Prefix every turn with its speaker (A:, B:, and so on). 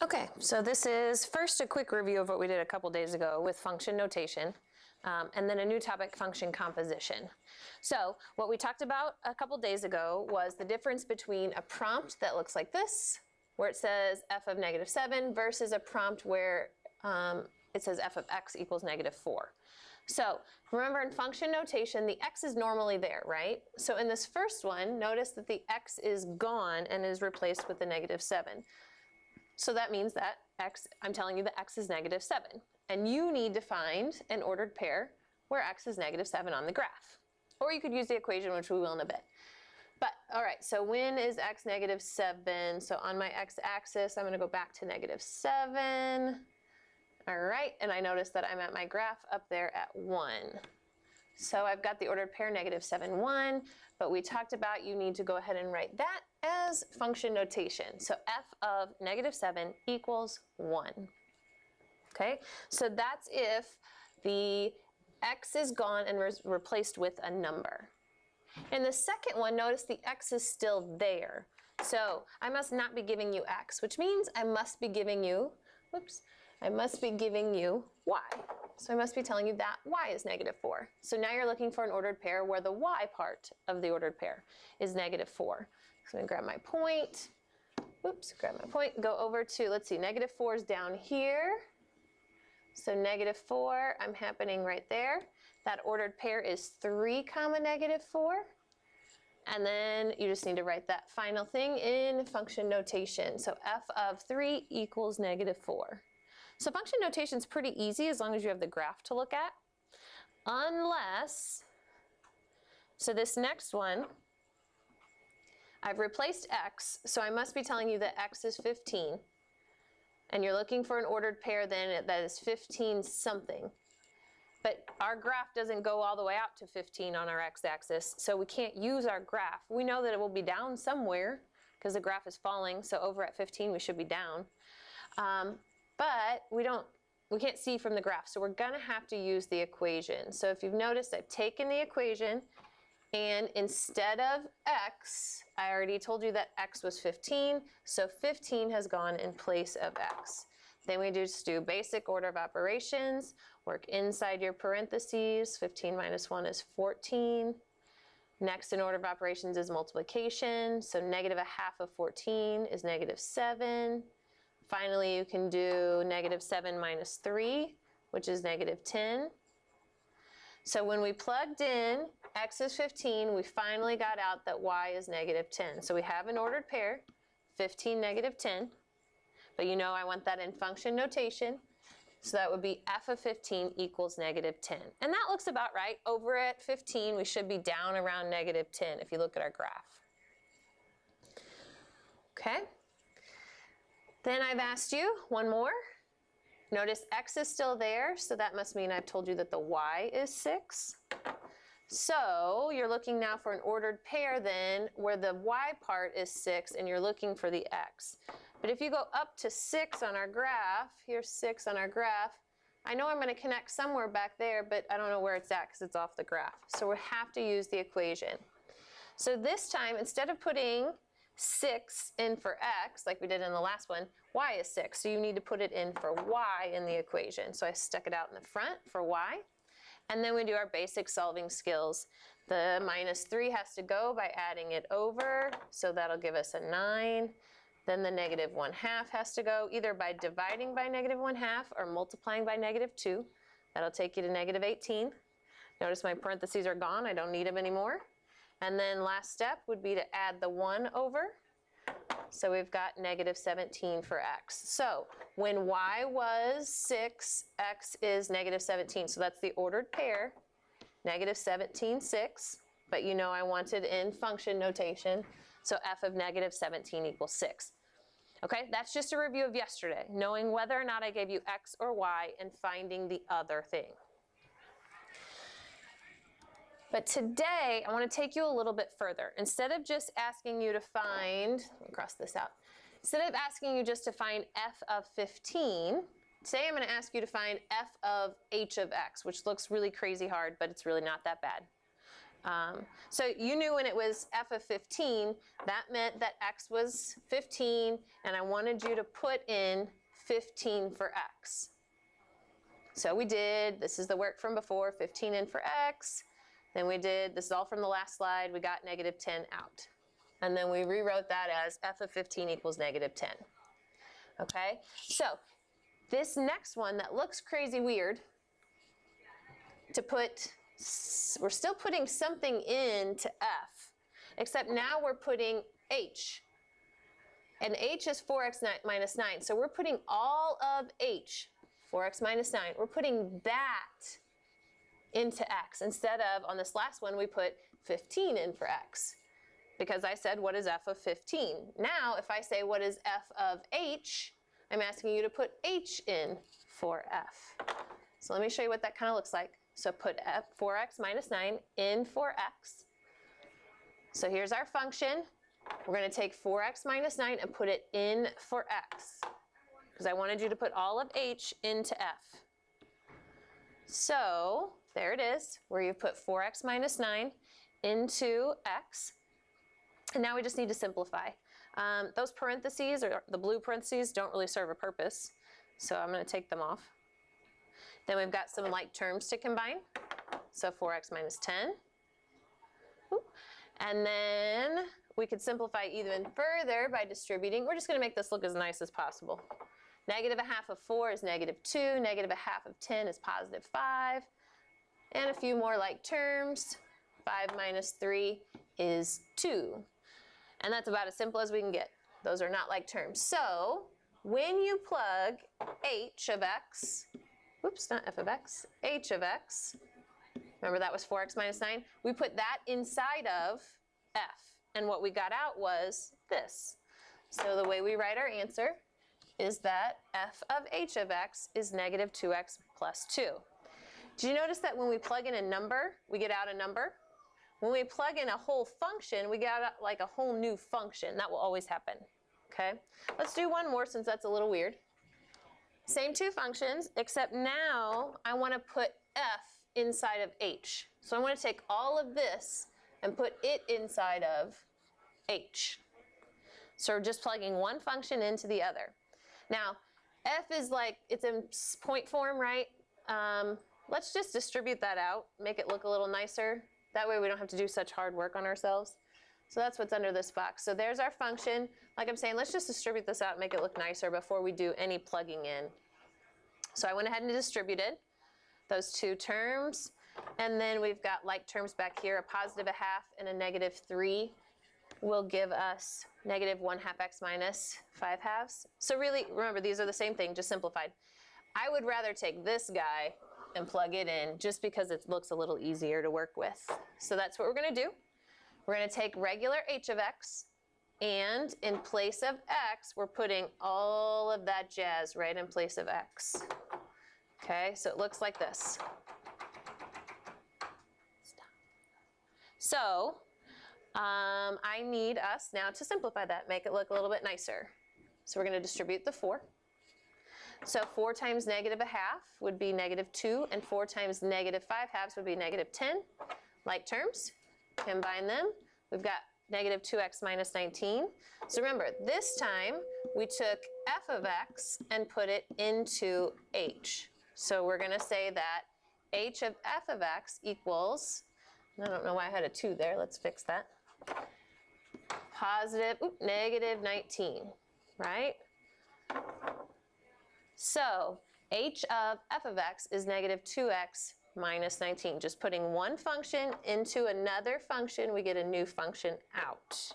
A: Okay, so this is first a quick review of what we did a couple days ago with function notation, and then a new topic, function composition. So what we talked about a couple days ago was the difference between a prompt that looks like this, where it says f of -7, versus a prompt where it says f of x equals -4. So remember, in function notation, the x is normally there, right? So in this first one, notice that the x is gone and is replaced with the -7. So that means that x, I'm telling you that x is -7. And you need to find an ordered pair where x is -7 on the graph. Or you could use the equation, which we will in a bit. But all right, so when is x -7? So on my x-axis, I'm going to go back to -7. All right, and I notice that I'm at my graph up there at 1. So I've got the ordered pair -7, 1, but we talked about you need to go ahead and write that as function notation. So f of -7 equals 1. Okay, so that's if the x is gone and replaced with a number. In the second one, notice the x is still there. So I must not be giving you x, which means I must be giving you, I must be giving you y. So I must be telling you that y is -4. So now you're looking for an ordered pair where the y part of the ordered pair is -4. So I'm going to grab my point, go over to, let's see, -4 is down here. So -4, I'm happening right there. That ordered pair is 3, -4. And then you just need to write that final thing in function notation. So f of 3 equals -4. So function notation is pretty easy as long as you have the graph to look at. Unless, so this next one, I've replaced x, so I must be telling you that x is 15. And you're looking for an ordered pair then that is 15 something. But our graph doesn't go all the way out to 15 on our x-axis, so we can't use our graph. We know that it will be down somewhere because the graph is falling, so over at 15 we should be down. But we can't see from the graph, so we're gonna have to use the equation. So if you've noticed, I've taken the equation, and instead of x, I already told you that x was 15, so 15 has gone in place of x. Then we just do basic order of operations, work inside your parentheses, 15 minus 1 is 14. Next in order of operations is multiplication, so -1/2 of 14 is -7. Finally, you can do -7 minus 3, which is -10. So when we plugged in x is 15, we finally got out that y is -10. So we have an ordered pair, 15, -10. But you know I want that in function notation. So that would be f of 15 equals -10. And that looks about right. Over at 15, we should be down around -10 if you look at our graph. Okay. Then I've asked you one more. Notice x is still there, so that must mean I've told you that the y is 6. So you're looking now for an ordered pair then where the y part is 6 and you're looking for the x. But if you go up to 6 on our graph, here's 6 on our graph, I know I'm going to connect somewhere back there, but I don't know where it's at because it's off the graph. So we have to use the equation. So this time, instead of putting 6 in for x, like we did in the last one, y is 6. So you need to put it in for y in the equation. So I stuck it out in the front for y. And then we do our basic solving skills. The -3 has to go by adding it over, so that'll give us a 9. Then the -1/2 has to go either by dividing by -1/2 or multiplying by -2. That'll take you to -18. Notice my parentheses are gone. I don't need them anymore. And then last step would be to add the 1 over. So we've got -17 for x. So when y was 6, x is -17. So that's the ordered pair, -17, 6. But you know I wanted in function notation. So f of -17 equals 6. Okay, that's just a review of yesterday, knowing whether or not I gave you x or y and finding the other thing. But today, I want to take you a little bit further. Instead of just asking you to find, let me cross this out. Instead of asking you just to find f of 15, today I'm going to ask you to find f of h of x, which looks really crazy hard, but it's really not that bad. So you knew when it was f of 15, that meant that x was 15, and I wanted you to put in 15 for x. So we did, this is the work from before, 15 in for x. Then we did, this is all from the last slide, we got negative 10 out. And then we rewrote that as f of 15 equals negative 10. Okay, so this next one that looks crazy weird, to put, we're still putting something into f, except now we're putting h. And h is 4x minus 9, so we're putting all of h, 4x minus 9, we're putting that into x, instead of, on this last one, we put 15 in for x. Because I said, what is f of 15? Now, if I say, what is f of h, I'm asking you to put h in for f. So let me show you what that kind of looks like. So put 4x minus 9 in for x. So here's our function. We're going to take 4x minus 9 and put it in for x, because I wanted you to put all of h into f. So there it is, where you put 4x minus 9 into x. And now we just need to simplify. Those parentheses, or the blue parentheses, don't really serve a purpose, so I'm going to take them off. Then we've got some like terms to combine. So 4x minus 10. And then we could simplify even further by distributing. We're just going to make this look as nice as possible. Negative a half of 4 is negative 2. Negative a half of 10 is positive 5. And a few more like terms. 5 minus 3 is 2. And that's about as simple as we can get. Those are not like terms. So when you plug h of x, oops, not f of x, h of x, remember that was 4x minus 9? We put that inside of f. And what we got out was this. So the way we write our answer is that f of h of x is negative 2x plus 2. Do you notice that when we plug in a number, we get out a number? When we plug in a whole function, we get out like a whole new function. That will always happen. Okay? Let's do one more since that's a little weird. Same two functions, except now I want to put f inside of h. So I want to take all of this and put it inside of h. So we're just plugging one function into the other. Now, f is like, it's in point form, right? Let's just distribute that out, make it look a little nicer. That way we don't have to do such hard work on ourselves. So that's what's under this box. So there's our function. Like I'm saying, let's just distribute this out and make it look nicer before we do any plugging in. So I went ahead and distributed those two terms. And then we've got like terms back here. A positive a half and a negative 3 will give us negative 1/2 x minus 5 halves. So really, remember, these are the same thing, just simplified. I would rather take this guy and plug it in just because it looks a little easier to work with. So that's what we're going to do. We're going to take regular h of x, and in place of x, we're putting all of that jazz right in place of x. Okay, so it looks like this. So I need us now to simplify that, make it look a little bit nicer. So we're going to distribute the 4. So 4 times negative a half would be negative 2, and 4 times negative 5 halves would be negative 10. Like terms, combine them. We've got negative 2x minus 19. So remember, this time we took f of x and put it into h. So we're going to say that h of f of x equals, I don't know why I had a 2 there, let's fix that, negative 19, right? So h of f of x is negative 2x minus 19. Just putting one function into another function, we get a new function out.